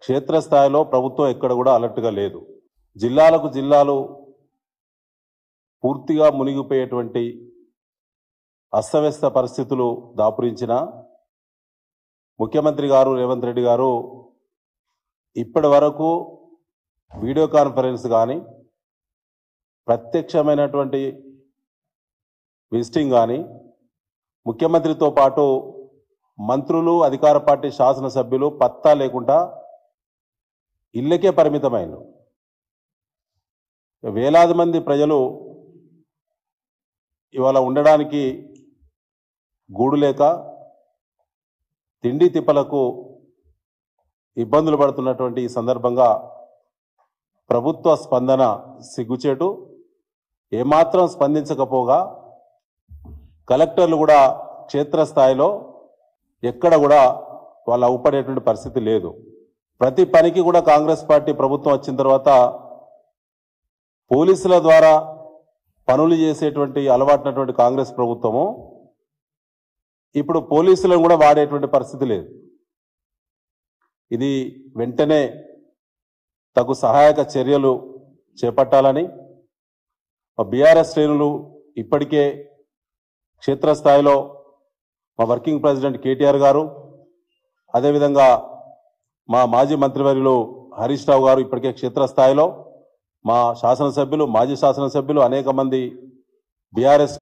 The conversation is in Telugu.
క్షేత్రస్థాయిలో ప్రభుత్వం ఎక్కడ కూడా అలర్ట్గా లేదు. జిల్లాలకు జిల్లాలు పూర్తిగా మునిగిపోయేటువంటి అస్తవ్యస్త పరిస్థితులు దాపురించిన ముఖ్యమంత్రి గారు రేవంత్ రెడ్డి గారు ఇప్పటి వరకు వీడియో కాన్ఫరెన్స్ కానీ ప్రత్యక్షమైనటువంటి విజిటింగ్ కానీ ముఖ్యమంత్రితో పాటు మంత్రులు అధికార పార్టీ శాసనసభ్యులు పత్తా లేకుండా ఇళ్ళకే పరిమితమైనారు. వేలాది మంది ప్రజలు ఇవాళ ఉండడానికి గూడు లేక తిండి తిప్పలకు ఇబ్బందులు పడుతున్నటువంటి ఈ సందర్భంగా ప్రభుత్వ స్పందన సిగ్గుచేటు. ఏమాత్రం స్పందించకపోగా కలెక్టర్లు కూడా క్షేత్రస్థాయిలో ఎక్కడ కూడా వాళ్ళు అవుపడేటువంటి పరిస్థితి లేదు. ప్రతి పనికి కూడా కాంగ్రెస్ పార్టీ ప్రభుత్వం వచ్చిన తర్వాత పోలీసుల ద్వారా పనులు చేసేటువంటి అలవాటునటువంటి కాంగ్రెస్ ప్రభుత్వము ఇప్పుడు పోలీసులను కూడా వాడేటువంటి పరిస్థితి లేదు. ఇది వెంటనే తగు సహాయక చర్యలు చేపట్టాలని మా బీఆర్ఎస్ శ్రేణులు ఇప్పటికే క్షేత్రస్థాయిలో మా వర్కింగ్ ప్రెసిడెంట్ కేటీఆర్ గారు, అదేవిధంగా మా మాజీ మంత్రివర్యులు హరీష్ రావు గారు ఇప్పటికే క్షేత్రస్థాయిలో, మా శాసనసభ్యులు మాజీ శాసనసభ్యులు అనేక మంది బీఆర్ఎస్